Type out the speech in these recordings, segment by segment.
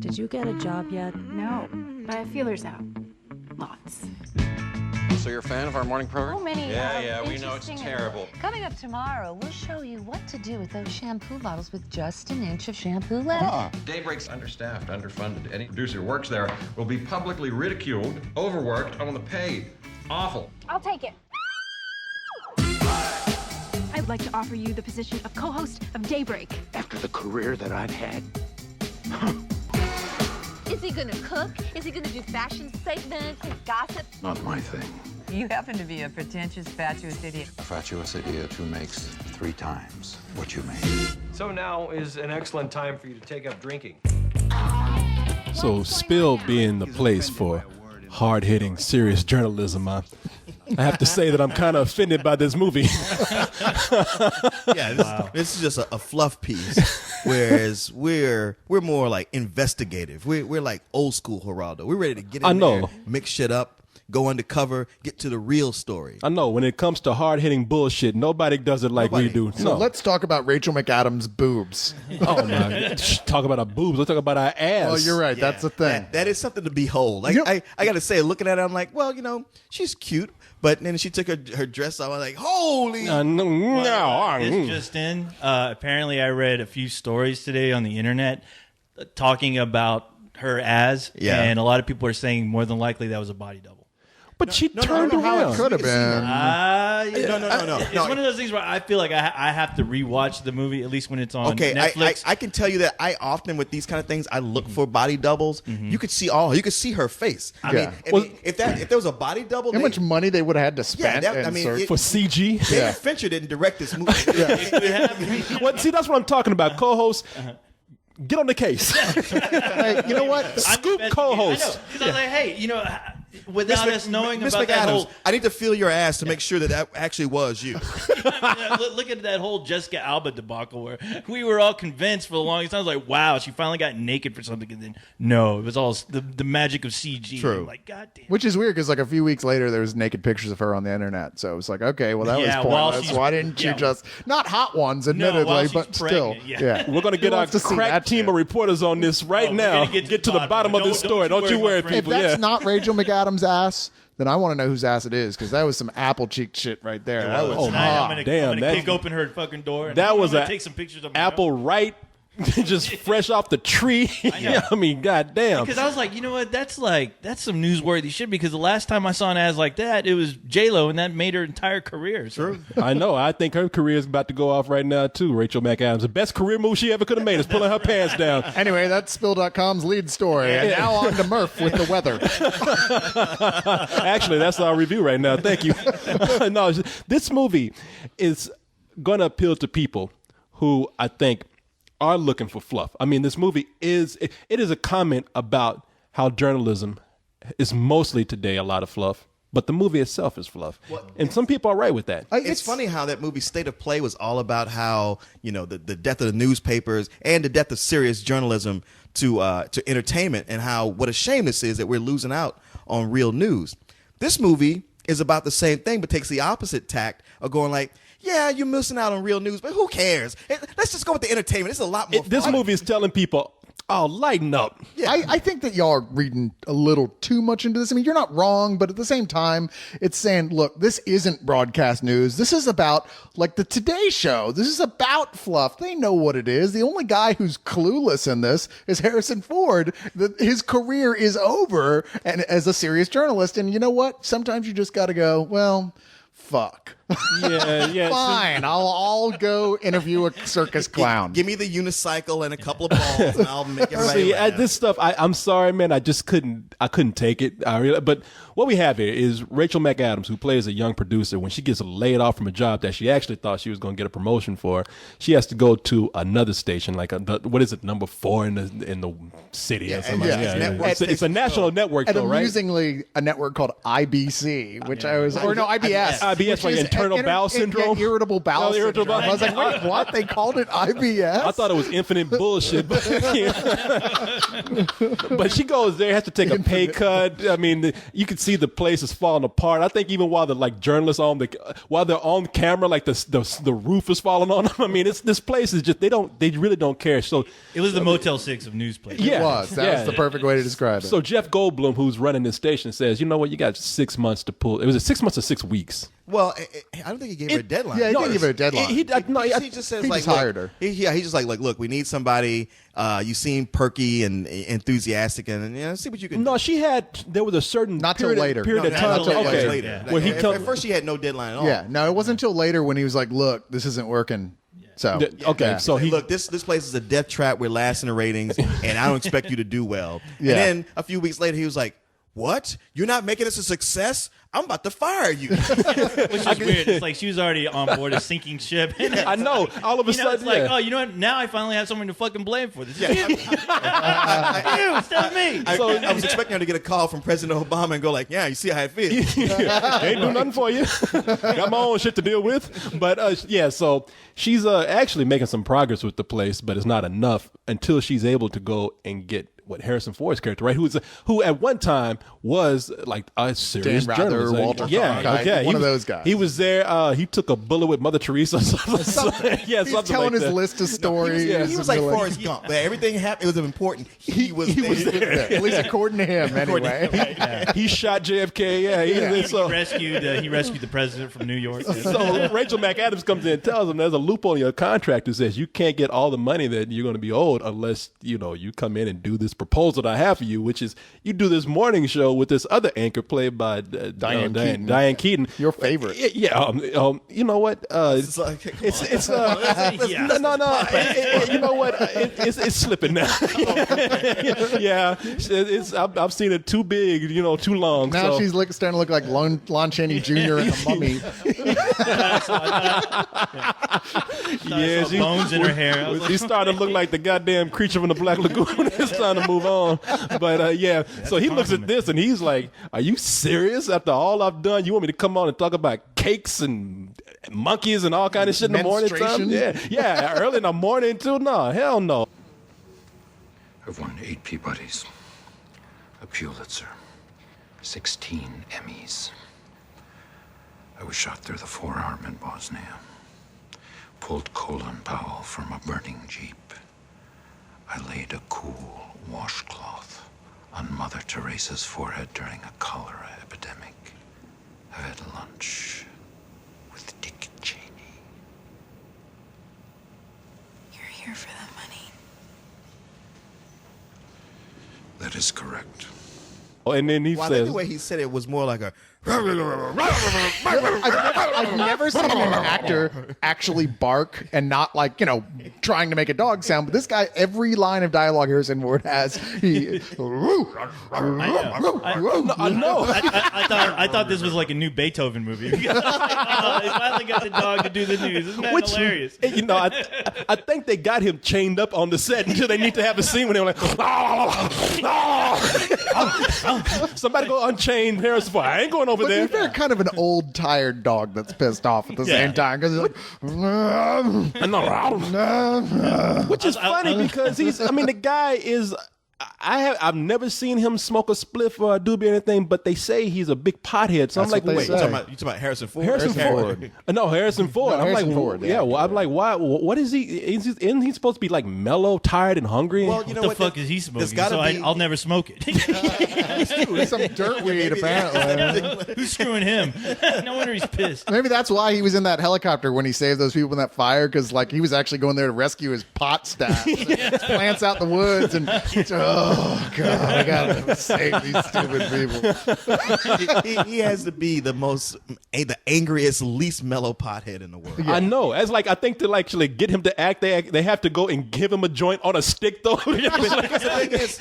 Did you get a job yet? No, but I have feelers out. Lots. So you're a fan of our morning program? So many. Yeah, we know it's interesting- terrible. Coming up tomorrow, we'll show you what to do with those shampoo bottles with just an inch of shampoo left. Daybreak's understaffed, underfunded. Any producer who works there will be publicly ridiculed, overworked, on the pay. Awful. I'll take it. I'd like to offer you the position of co-host of Daybreak. After the career that I've had. Is he gonna cook? Is he gonna do fashion segments and gossip? Not my thing. You happen to be a pretentious, fatuous idiot. A fatuous idiot who makes 3 times what you make. So now is an excellent time for you to take up drinking. So Spill being the place for hard-hitting, serious journalism, I have to say that I'm kind of offended by this movie. This is just a fluff piece, whereas we're more like investigative. We're like old school Geraldo. We're ready to get in there, mix shit up, go undercover, get to the real story. I know when it comes to hard-hitting bullshit, nobody does it like we do. So let's talk about Rachel McAdams' boobs. Oh my! Talk about our boobs. Let's talk about our ass. Oh, you're right. That's the thing. That is something to behold. Like I got to say, looking at her, I'm like, well, she's cute. But then she took her dress off. I was like, holy. This just in. Apparently, I read a few stories today on the internet talking about her as. Yeah. And a lot of people are saying more than likely that was a body double. But she turned around. How it could have been. No. It's one of those things where I feel like I have to rewatch the movie, at least when it's on Netflix. I can tell you that I often, with these kind of things, I look for body doubles. You could see her face. I mean, if there was a body double, how much money they would have had to spend for CG? David Fincher didn't direct this movie. Well, see, that's what I'm talking about. Co-host, get on the case. Hey, you know what? Scoop co-host. I know. Because I was like, hey, without us knowing Miss about that McAdams, whole... I need to feel your ass to make sure that actually was you. Look at that whole Jessica Alba debacle where we were all convinced for the longest time. I was like, wow, she finally got naked for something. And then, no, it was all the magic of CG. True. I'm like, God damn. Which is weird because like a few weeks later, there was naked pictures of her on the internet. So it was like, okay, well, that was pointless. Why didn't you just... Not hot ones, admittedly, but still. Yeah. We're going to get our crack team of reporters on this right now. Get to the bottom of this story. Don't you worry, people. If that's not Rachel McAdams' ass, then I want to know whose ass it is because that was some apple cheek shit right there. That was hot. I'm gonna kick open her fucking door. And that was take some pictures of apple right, just fresh off the tree. I mean, goddamn. Because I was like, you know what? That's some newsworthy shit. Because the last time I saw an ass like that, it was J-Lo, and that made her entire career. So. True. I know. I think her career is about to go off right now too. Rachel McAdams, the best career move she ever could have made is pulling her pants down. Anyway, that's Spill.com's lead story. And now on to Murph with the weather. Actually, that's our review right now. Thank you. No, this movie is going to appeal to people who I think are looking for fluff. I mean, this movie is a comment about how journalism is mostly today a lot of fluff, but the movie itself is fluff. And some people are right with that. It's funny how that movie State of Play was all about how, the death of the newspapers and the death of serious journalism to entertainment, and how what a shame this is that we're losing out on real news. This movie is about the same thing, but takes the opposite tact of going like, yeah, you're missing out on real news, but who cares? Let's just go with the entertainment. It's a lot more fun. This movie is telling people, oh, lighten up. Yeah. I think that y'all are reading a little too much into this. I mean, you're not wrong, but at the same time, it's saying, look, this isn't broadcast news. This is about, like, the Today Show. This is about fluff. They know what it is. The only guy who's clueless in this is Harrison Ford. His career is over and as a serious journalist. And you know what? Sometimes you just got to go, well, fuck. Yeah. Fine, I'll go interview a circus clown. Give me the unicycle and a couple of balls, and I'll make everybody laugh. This stuff, I'm sorry, man. I just couldn't take it. But what we have here is Rachel McAdams, who plays a young producer. When she gets laid off from a job that she actually thought she was going to get a promotion for, she has to go to another station, like what is it, number 4 in the city or something. It's a national network, and though, right? amusingly, a network called IBC, which IBS. IBS, like Internal bowel syndrome. Yeah, irritable bowel irritable syndrome. I was like, wait, what? They called it IBS? I thought it was infinite bullshit. But she goes there, has to take a pay cut. I mean, you can see the place is falling apart. I think even while the journalists while they're on camera, like the roof is falling on them. I mean, this place is just they really don't care. So it was the Motel 6 of news places. It was. That was the perfect way to describe it. So Jeff Goldblum, who's running this station, says, you know what, you got 6 months to pull. It was 6 months or 6 weeks. Well, I don't think he gave her a deadline. Yeah, he didn't give her a deadline. He just says he like, just hired her. He's just like, look, we need somebody. You seem perky and enthusiastic, and see what you can. No, there was a certain not till period, later. Period of time. Okay, later. Yeah. When At first, she had no deadline at all. Yeah, no, it wasn't until later when he was like, look, this isn't working. So so look, this place is a death trap. We're last in the ratings, and I don't expect you to do well. Yeah. And then a few weeks later, he was like, "What? You're not making this a success? I'm about to fire you." Which is weird. It's like she was already on board a sinking ship. I know. All of a sudden, it's like, oh, you know what? Now I finally have someone to fucking blame for this. You, instead of me. I was expecting her to get a call from President Obama and go like, "Yeah, you see how it feels." Ain't do nothing for you. Got my own shit to deal with. But so she's actually making some progress with the place, but it's not enough until she's able to go and get what Harrison Ford's character, right? Who at one time was like a serious Dan Rather, journalist. Walter Yeah, one of those guys. He was there. He took a bullet with Mother Teresa. Something He's telling his list of stories. He was like Forrest Gump. Everything happened. It was important. He was there. At least according to him, anyway. He shot JFK. He rescued the president from New York. So Rachel McAdams comes in and tells him there's a loophole in your contract that says you can't get all the money that you're going to be owed unless you come in and do this proposal that I have for you, which is you do this morning show with this other anchor played by Diane Keaton, your favorite. Yeah, you know what? It's no. You know what? It's slipping now. Yeah, I've seen it too big, too long. Now she's starting to look like Lon Chaney Jr. in The Mummy. Yeah, she's bones in her hair. She's starting to look like the goddamn creature from the Black Lagoon. It's time to move on. But so he looks at this and he's like, "Are you serious? After all I've done, you want me to come on and talk about cakes and monkeys and all kind of shit in the morning time? Yeah, early in the morning too? No, hell no." I've won 8 Peabodys, a Pulitzer, 16 Emmys. I was shot through the forearm in Bosnia. Pulled Colin Powell from a burning jeep. I laid a cool washcloth on Mother Teresa's forehead during a cholera epidemic. I had lunch with Dick Cheney. You're here for the money. That is correct. Oh, and then he I says, think the way he said it was more like a. I've never seen an actor actually bark and not trying to make a dog sound. But this guy, every line of dialogue Harrison Ford has, he. I thought this was like a new Beethoven movie. They finally got the dog to do the news. Isn't that hilarious? I think they got him chained up on the set until they need to have a scene when they're like, somebody go unchain Harrison Ford. I ain't going over there. They're kind of an old, tired dog that's pissed off at the same time because he's like, which is funny because the guy is. I've never seen him smoke a spliff or a doobie or anything, but they say he's a big pothead. So I'm like, wait, you talking about Harrison Ford? Harrison Ford. No, Harrison Ford. I'm Harrison like, Ford, yeah. Well, I'm like, why? What is he? Isn't he supposed to be like mellow, tired, and hungry? Well, you know what the fuck is he smoking? So I'll never smoke it. some dirt weed, apparently. Who's screwing him? No wonder he's pissed. Maybe that's why he was in that helicopter when he saved those people in that fire, because he was actually going there to rescue his pot stash. Plants out the woods and oh god. I gotta save these stupid people. He has to be the angriest, least mellow pothead in the world. Yeah. I know. As I think to actually get him to act, they have to go and give him a joint on a stick, though. The thing is,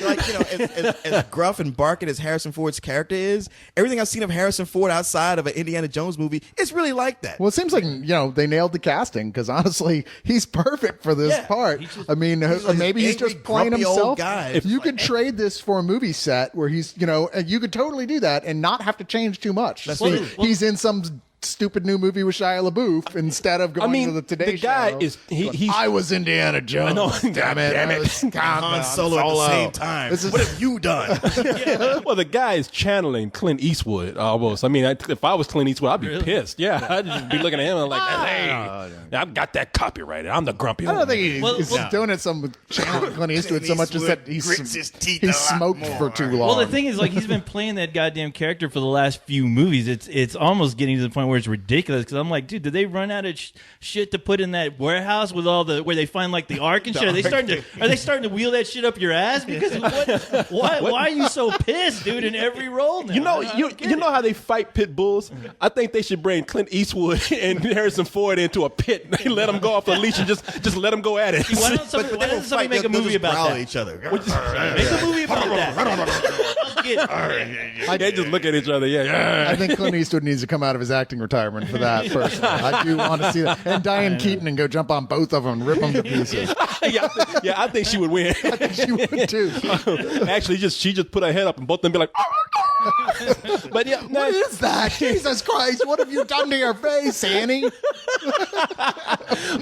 as gruff and barking as Harrison Ford's character is, everything I've seen of Harrison Ford outside of an Indiana Jones movie is really like that. Well, it seems like they nailed the casting, because honestly, he's perfect for this part. Maybe he's just playing himself. If you could trade this for a movie set where he's, you could totally do that and not have to change too much. He's in some stupid new movie with Shia LaBeouf instead of going to the Today Show. The guy is I was Indiana Jones. I know. Damn it. Han Solo at the same time. What have you done? Well, the guy is channeling Clint Eastwood almost. I mean, if I was Clint Eastwood, I'd be pissed. Yeah, I'd just be looking at him and like, hey, I've got that copyrighted. I'm the grumpy I old don't think man. he's doing it some channeling Clint Eastwood so much as that he smoked for too long. Well, the thing is, like, he's been playing that goddamn character for the last few movies. It's almost getting to the point where it's ridiculous. Because I'm like, dude, did they run out of shit to put in that warehouse with all the where they find like the ark and shit? Are they starting to wheel that shit up your ass? Because why are you so pissed, dude? In every role now, you know how they fight pit bulls? I think they should bring Clint Eastwood and Harrison Ford into a pit. They let them go off the leash and just let them go at it. Why doesn't somebody make a movie about that? Each other. Make a movie about that. They just look at each other. I think Clint Eastwood needs to come out of his acting retirement for that. Personally, I do want to see that, and Diane Keaton and go jump on both of them and rip them to pieces. I think she would win. I think she would too. Actually, she just put her head up and both of them be like. But yeah, what is that? Jesus Christ! What have you done to your face, Annie?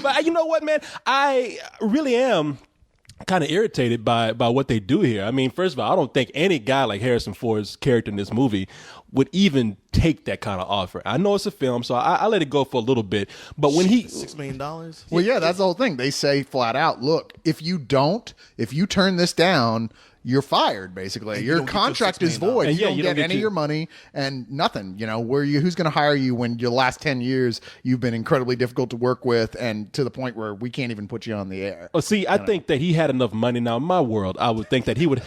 But you know what, man? I really am kind of irritated by what they do here. I mean, first of all, I don't think any guy like Harrison Ford's character in this movie would even take that kind of offer. I know it's a film, so I let it go for a little bit. But when $6 million. Well, yeah, that's the whole thing. They say flat out, look, if you turn this down, you're fired, basically. Your contract is void. You don't get any of your money and nothing. Who's going to hire you when your last 10 years you've been incredibly difficult to work with, and to the point where we can't even put you on the air. Oh, see, I think that he had enough money. Now, in my world, I would think that he would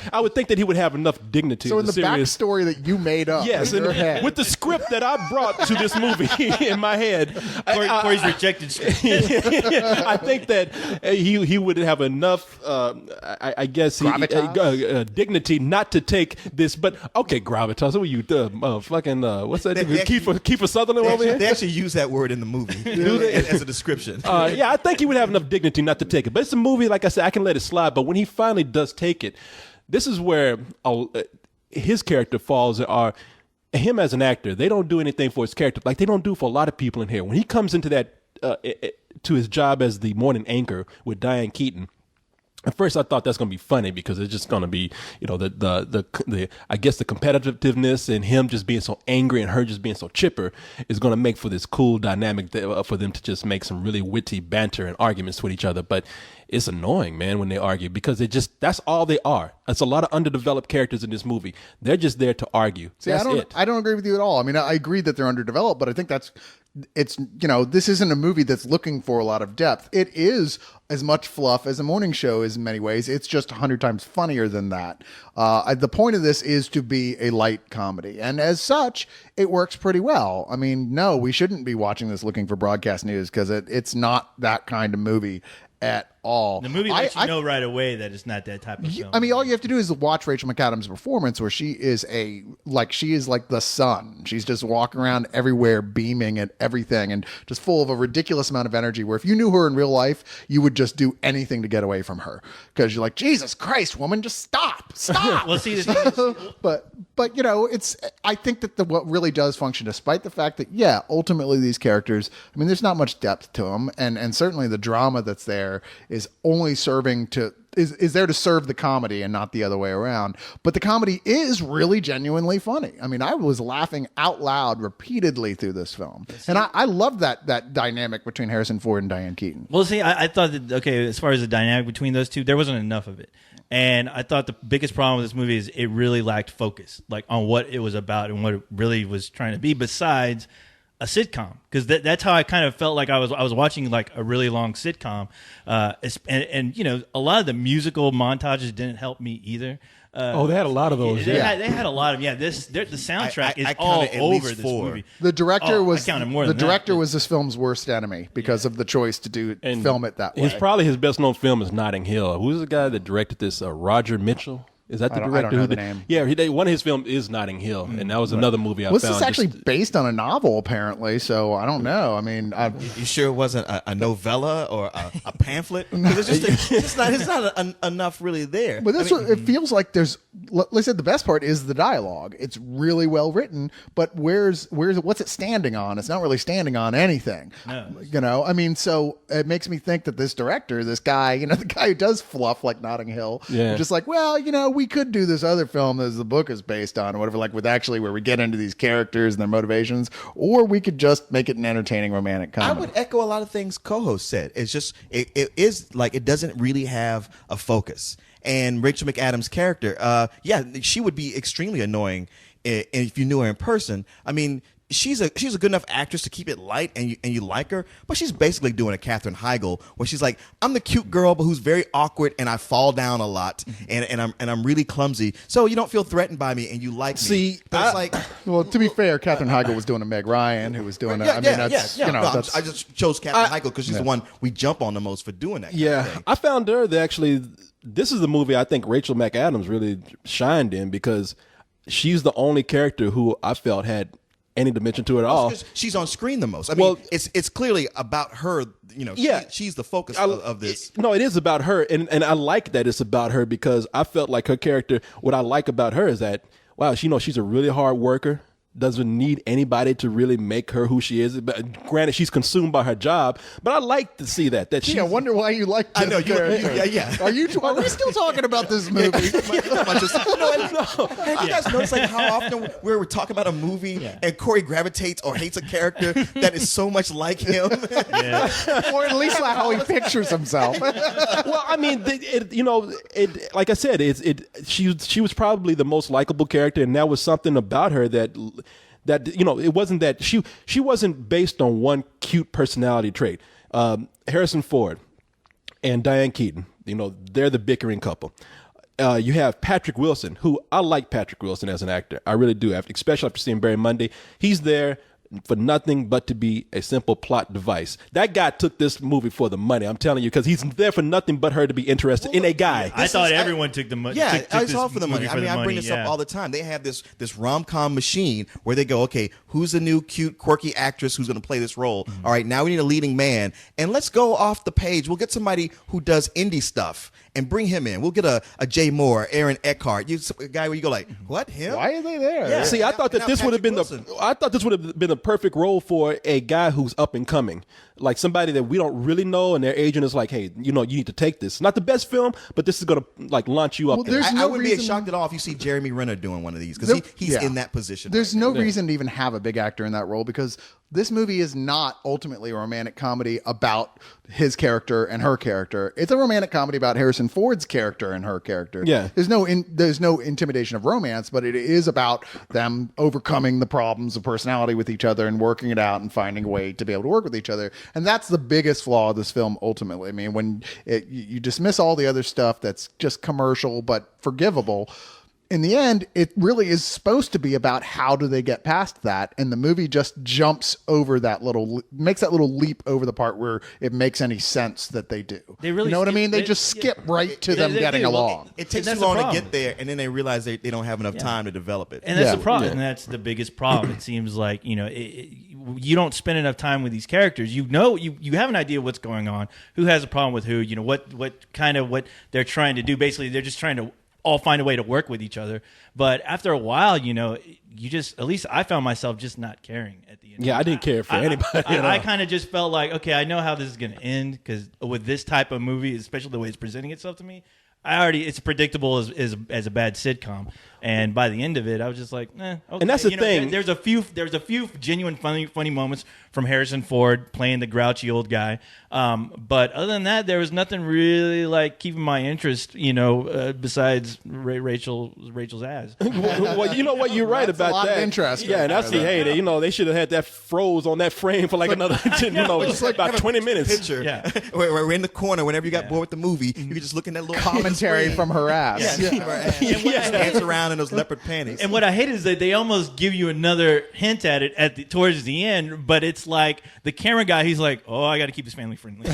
have enough dignity. So in the backstory that you made up, yes, in your head, with the script that I brought to this movie in my head, Corey's rejected script. I think that he would have enough. I guess dignity not to take this, but okay, gravitas. What are you, fucking? What's that? Kiefer Sutherland over here. They actually use that word in the movie as a description. Yeah, I think he would have enough dignity not to take it. But it's a movie, like I said, I can let it slide. But when he finally does take it, this is where his character falls. Him as an actor, they don't do anything for his character like they don't do for a lot of people in here. When he comes into that to his job as the morning anchor with Diane Keaton. At first, I thought that's going to be funny because it's just going to be, the I guess the competitiveness and him just being so angry and her just being so chipper is going to make for this cool dynamic for them to just make some really witty banter and arguments with each other. But it's annoying, man, when they argue because that's all they are. It's a lot of underdeveloped characters in this movie. They're just there to argue. See, I don't agree with you at all. I mean, I agree that they're underdeveloped, but I think this isn't a movie that's looking for a lot of depth. It is as much fluff as a morning show is in many ways. It's just 100 times funnier than that. The point of this is to be a light comedy. And as such, it works pretty well. I mean, no, we shouldn't be watching this looking for broadcast news because it's not that kind of movie at all. The movie lets you know right away that it's not that type of film. I mean, all you have to do is watch Rachel McAdams' performance, where she is like the sun. She's just walking around everywhere, beaming at everything, and just full of a ridiculous amount of energy. Where if you knew her in real life, you would just do anything to get away from her because you're like, Jesus Christ, woman, just stop. Well, see, the thing is, but it's. I think that what really does function, despite the fact that ultimately these characters. I mean, there's not much depth to them, and certainly the drama that's there is only serving to is there to serve the comedy and not the other way around. But the comedy is really genuinely funny. I mean, I was laughing out loud repeatedly through this film, and I love that dynamic between Harrison Ford and Diane Keaton. Well, see, I thought that as far as the dynamic between those two, there wasn't enough of it. And I thought the biggest problem with this movie is it really lacked focus, like on what it was about and what it really was trying to be, besides a sitcom, because that's how I kind of felt like I was watching like a really long sitcom, and a lot of the musical montages didn't help me either. They had a lot of those. They had a lot of the soundtrack is all over this movie. The director was I counted more the than director that. was this film's worst enemy because of the choice to film it that way. Probably his best known film is Notting Hill. Who's the guy that directed this? Roger Mitchell. Is that the I don't director? know who the did- name. Yeah, one of his films is Notting Hill, and that was another movie I Well, found. this is actually just- based on a novel, apparently. So I don't know. I mean, You sure it wasn't a novella or a pamphlet? 'Cause it's not enough really there. but this it feels like there's. Like I said, the best part is the dialogue. It's really well written, but what's it standing on? It's not really standing on anything. No. You know, I mean, so it makes me think that this director, this guy, you know, the guy who does fluff like Notting Hill, Yeah. just like, well, you know, we could do this other film that the book is based on, or whatever, like with actually where we get into these characters and their motivations, or we could just make it an entertaining romantic I comedy. would echo a lot of things co-host said. It's just it is like it doesn't really have a focus. And Rachel McAdams' character, she would be extremely annoying if you knew her in person. I mean, she's a good enough actress to keep it light and you like her, but she's basically doing a Katherine Heigl where she's like, I'm the cute girl, but who's very awkward and I fall down a lot and I'm really clumsy, so you don't feel threatened by me and you like me. See, but it's like, well, to be fair, Katherine Heigl was doing a Meg Ryan, who was doing. I just chose Katherine Heigl because she's the one we jump on the most for doing that. Yeah, kind of thing. I found her that actually. This is the movie I think Rachel McAdams really shined in because she's the only character who I felt had any dimension to it at all. Because she's on screen the most. I mean, it's clearly about her. You know, she's the focus of this. No, it is about her, and I like that it's about her because I felt like her character. What I like about her is that wow, she's a really hard worker. Doesn't need anybody to really make her who she is. But granted, she's consumed by her job. But I like to see that. I wonder why you like this I know character. yeah. Are we still talking about this movie? Have you guys noticed like how often we're talking about a movie and Corey gravitates or hates a character that is so much like him? Or at least like how he pictures himself. Well, I mean, like I said, she was probably the most likable character, and that was something about her that it wasn't that she wasn't based on one cute personality trait. Harrison Ford and Diane Keaton, they're the bickering couple. You have Patrick Wilson, who I like Patrick Wilson as an actor. I really do, especially after seeing Barry Monday. He's there for nothing but to be a simple plot device. That guy took this movie for the money, I'm telling you, because he's there for nothing but her to be interested in a guy. I thought everyone took the money. Yeah, took it's all for the money. I mean, I bring this up all the time. They have this rom-com machine where they go, okay, who's the new cute, quirky actress who's going to play this role? Mm-hmm. All right, now we need a leading man, and let's go off the page. We'll get somebody who does indie stuff and bring him in. We'll get a Jay Moore, Aaron Eckhart, a guy where you go like, what, him? Why are they there? Yeah. See, I thought that this would have been the perfect role for a guy who's up and coming, like somebody that we don't really know, and their agent is like, "Hey, you need to take this. Not the best film, but this is going to like launch you up." Well, there. I wouldn't be shocked at all if you see Jeremy Renner doing one of these because he's in that position. There's no reason to even have a big actor in that role because this movie is not ultimately a romantic comedy about his character and her character. It's a romantic comedy about Harrison Ford's character and her character. Yeah. There's no intimidation of romance, but it is about them overcoming the problems of personality with each other and working it out and finding a way to be able to work with each other. And that's the biggest flaw of this film ultimately. I mean, when you dismiss all the other stuff that's just commercial but forgivable, in the end, it really is supposed to be about how do they get past that. And the movie just jumps over makes that little leap over the part where it makes any sense that they do. They really you know what I skip- mean? They they- just skip right to them they getting do. along. It takes too That's the long to problem. get there, and then they realize they don't have enough time to develop it. And that's Yeah. the problem. Yeah. And that's the biggest problem. It seems like, you don't spend enough time with these characters. You have an idea what's going on, who has a problem with who, what they're trying to do. Basically, they're just trying to all find a way to work with each other. But after a while, you just, at least I found myself just not caring at the end. Yeah, I didn't care for anybody. I kind of just felt like, okay, I know how this is going to end because with this type of movie, especially the way it's presenting itself to me, it's predictable as a bad sitcom. And by the end of it, I was just like, okay. And that's the thing. There's a few genuine funny moments from Harrison Ford playing the grouchy old guy. But other than that, there was nothing really like keeping my interest, besides Rachel's ass. Well, you know what? You're right about a lot that. of interest. Yeah, and that's they should have had that froze on that frame for like another, about 20 minutes. Picture, Yeah. where we're in the corner. Whenever you got bored with the movie, you could just look in that little Commentary screen. from her ass. Yeah, dance around down in those leopard panties. And what I hate is that they almost give you another hint at it towards the end, but it's like the camera guy, he's like, oh, I got to keep this family friendly.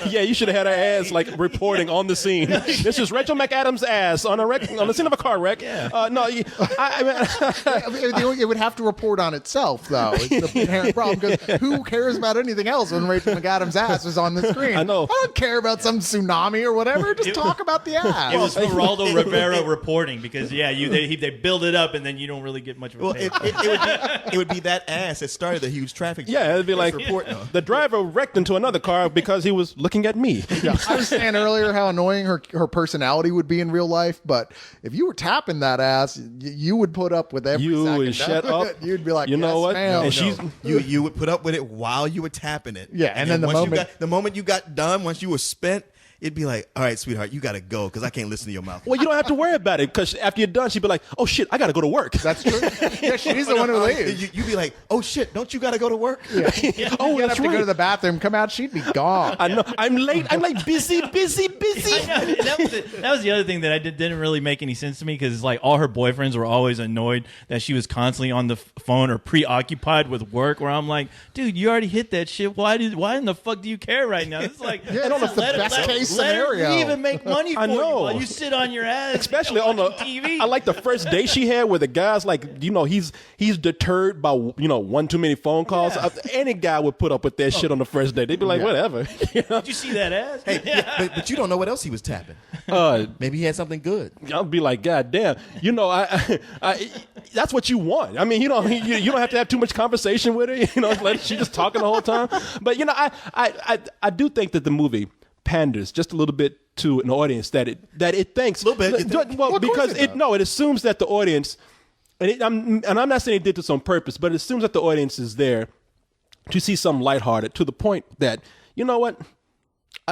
Yeah, you should have had her ass like reporting on the scene. This is Rachel McAdams' ass on the scene of a car wreck. Yeah. I mean, it would have to report on itself, though. It's the inherent problem, because who cares about anything else when Rachel McAdams' ass is on the screen? I know. I don't care about some tsunami or whatever. Just talk about the ass. It was Geraldo Rivera reporting because, they build it up and then you don't really get much of a Well, pay. it would be that ass that started the huge traffic. yeah, it'd be like the driver wrecked into another car because he was looking at me. Yeah, I was saying earlier how annoying her personality would be in real life, but if you were tapping that ass, you would put up with every You second. would shut up. You'd be like, You know yes, what? ma'am. And You would put up with it while you were tapping it. Yeah, and then the moment you got done, once you were spent, it'd be like, all right, sweetheart, you got to go because I can't listen to your mouth. Well, you don't have to worry about it because after you're done, she'd be like, "Oh shit, I got to go to work." That's true. Yeah, she's the one who leaves. You'd be like, oh shit, don't you got to go to work? Yeah. Oh, You'd have that's to go right. to the bathroom, come out, she'd be gone. I know. I'm late. I'm like busy. I know. That was the other thing that didn't really make any sense to me because like all her boyfriends were always annoyed that she was constantly on the phone or preoccupied with work. Where I'm like, dude, you already hit that shit. Why in the fuck do you care right now? It's like, Yeah, no, it's the best case scenario. Let her leave and make money for I know. you while you sit on your ass. Especially on the TV. I like the first date she had where the guy's like, he's deterred by one too many phone calls. Yeah. Any guy would put up with that shit on the first date. They'd be like, whatever. Did you see that ass? Hey, but you don't know what else he was tapping. Maybe he had something good. I'll be like, God damn, I that's what you want. I mean, you don't have to have too much conversation with her. Let she just talking the whole time. But I do think that the movie panders just a little bit to an audience that it thinks a little bit. Well, because it it assumes that the audience, and I'm not saying it did this on purpose, but it assumes that the audience is there to see something lighthearted to the point that you know what.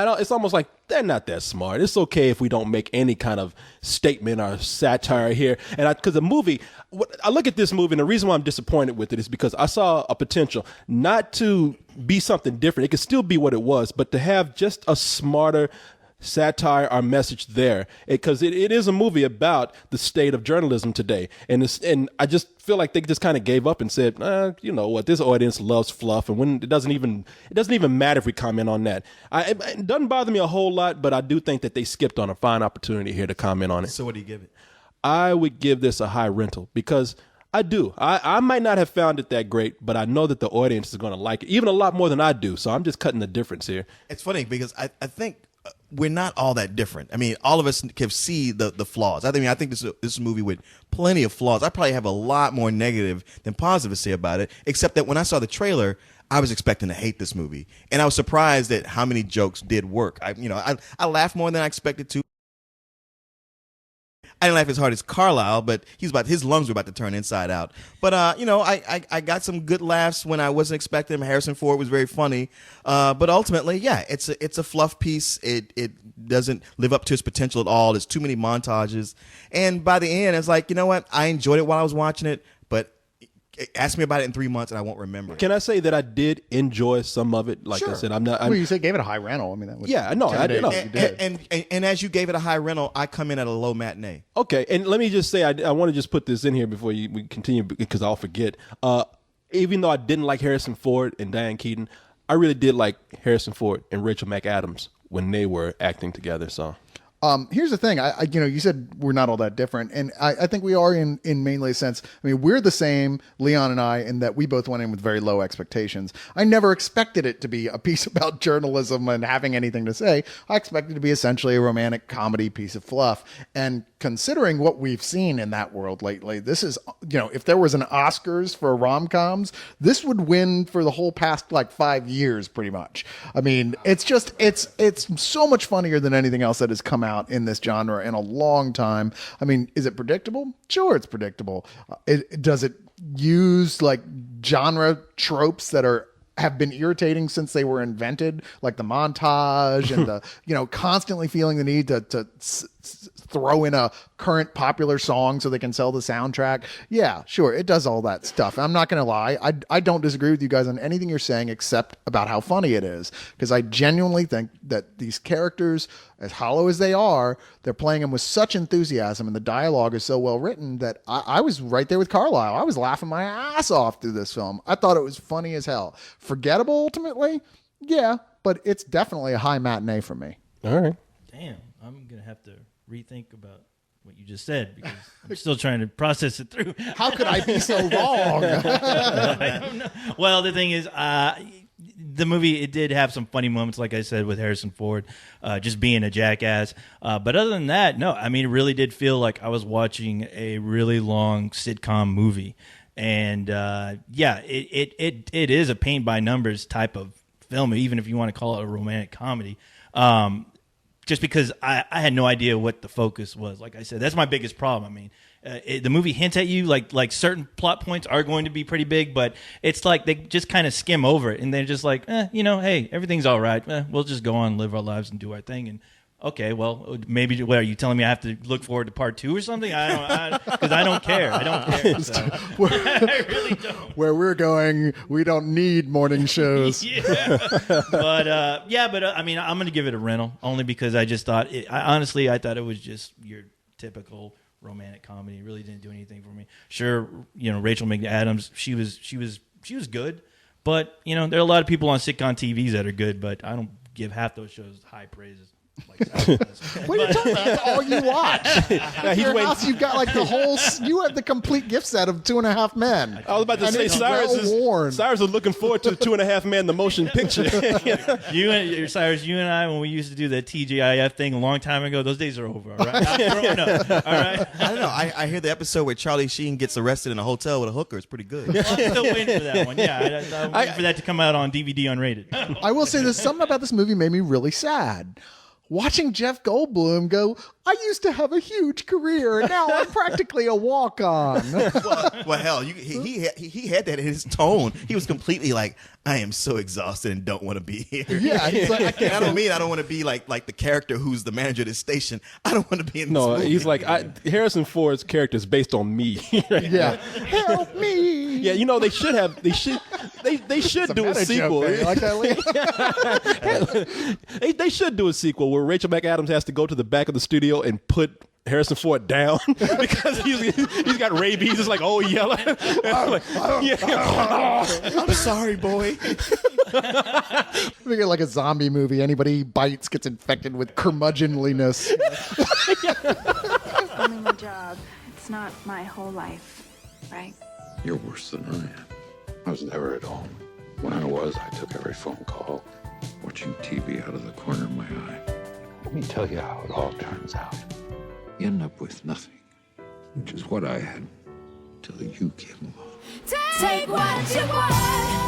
It's almost like they're not that smart. It's okay if we don't make any kind of statement or satire here. And because the movie, I look at this movie, and the reason why I'm disappointed with it is because I saw a potential not to be something different. It could still be what it was, but to have just a smarter satire or message there, because it is a movie about the state of journalism today, and I just feel like they just kind of gave up and said, you know what, this audience loves fluff, and when it doesn't even matter if we comment on that. It doesn't bother me a whole lot, but I do think that they skipped on a fine opportunity here to comment on it. So what do you give it? I would give this a high rental because I do. I might not have found it that great, but I know that the audience is going to like it, even a lot more than I do. So I'm just cutting the difference here. It's funny because I think we're not all that different. I mean, all of us can see the flaws. I think this is a movie with plenty of flaws. I probably have a lot more negative than positive to say about it, except that when I saw the trailer, I was expecting to hate this movie. And I was surprised at how many jokes did work. I laughed more than I expected to. I didn't laugh as hard as Carlisle, but his lungs were about to turn inside out. But I got some good laughs when I wasn't expecting them. Harrison Ford was very funny, but ultimately, yeah, it's a fluff piece. It doesn't live up to its potential at all. There's too many montages, and by the end, it's like, you know what? I enjoyed it while I was watching it, but ask me about it in 3 months and I won't remember. Can I say that I did enjoy some of it? Like Sure. I said, I'm not. Well, you said gave it a high rental. I mean, that was Yeah, no, I did. You did. And as you gave it a high rental, I come in at a low matinee. Okay, and let me just say, I want to just put this in here before we continue because I'll forget. Even though I didn't like Harrison Ford and Diane Keaton, I really did like Harrison Ford and Rachel McAdams when they were acting together. So. Here's the thing. You said we're not all that different, and I think we are in mainly a sense. I mean, we're the same, Leon and I, in that we both went in with very low expectations. I never expected it to be a piece about journalism and having anything to say. I expected it to be essentially a romantic comedy piece of fluff. And considering what we've seen in that world lately, this is, if there was an Oscars for rom-coms, this would win for the whole past 5 years, pretty much. I mean, it's so much funnier than anything else that has come out in this genre in a long time. I mean, is it predictable? Sure, it's predictable. Does it use genre tropes that have been irritating since they were invented, like the montage and the constantly feeling the need to throw in a current popular songs so they can sell the soundtrack. Yeah, sure, it does all that stuff. I'm not going to lie. I don't disagree with you guys on anything you're saying except about how funny it is, because I genuinely think that these characters, as hollow as they are, they're playing them with such enthusiasm, and the dialogue is so well written that I was right there with Carlisle. I was laughing my ass off through this film. I thought it was funny as hell. Forgettable ultimately? Yeah, but it's definitely a high matinee for me. All right. Damn, I'm gonna have to rethink about what you just said because I'm still trying to process it through. How could I be so wrong? I don't know. Well, the thing is, the movie, it did have some funny moments, like I said, with Harrison Ford, just being a jackass. But other than that, no, I mean, it really did feel like I was watching a really long sitcom movie. And yeah, it is a paint by numbers type of film, even if you want to call it a romantic comedy. Just because I had no idea what the focus was. Like I said, that's my biggest problem. I mean, the movie hints at you like certain plot points are going to be pretty big, but it's like they just kind of skim over it, and they're just like, hey, everything's all right. We'll just go on, live our lives, and do our thing. And okay, well, maybe what are you telling me? I have to look forward to part 2 or something? Because I don't care. I don't care. So. I really don't. Where we're going, we don't need morning shows. Yeah. But I mean, I'm going to give it a rental only because I just thought I thought it was just your typical romantic comedy. It really didn't do anything for me. Sure, Rachel McAdams, she was good, but there are a lot of people on sitcom TVs that are good, but I don't give half those shows high praises. What are you talking about? That's all you watch. At your house, you've got like you have the complete gift set of 2.5 Men. I was about to say Cyrus is looking forward to 2.5 Men, the motion picture. Cyrus, you and I, when we used to do the TGIF thing a long time ago, those days are over. All right, I'm growing up. All right. I don't know. I hear the episode where Charlie Sheen gets arrested in a hotel with a hooker. It's pretty good. I'm still waiting for that one. Yeah, I'm waiting for that to come out on DVD unrated. I will say this: something about this movie made me really sad. Watching Jeff Goldblum go, I used to have a huge career, and now I'm practically a walk-on. Well, hell, he had that in his tone. He was completely like, I am so exhausted and don't want to be here. Yeah, he's like, I don't want to be like the character who's the manager of this station. I don't want to be in this movie. He's like, Harrison Ford's character is based on me. Right? Yeah, help me. Yeah, they should do a sequel. Like that, they should do a sequel where Rachel McAdams has to go to the back of the studio and put Harrison Ford down because he's got rabies. It's like, oh, yellow. I'm sorry, boy. We get like a zombie movie. Anybody he bites gets infected with curmudgeonliness. It's only my job. It's not my whole life, right? You're worse than I am. I was never at home. When I was, I took every phone call, watching TV out of the corner of my eye. Let me tell you how it all turns out. You end up with nothing, which is what I had till you came along. Take what you want.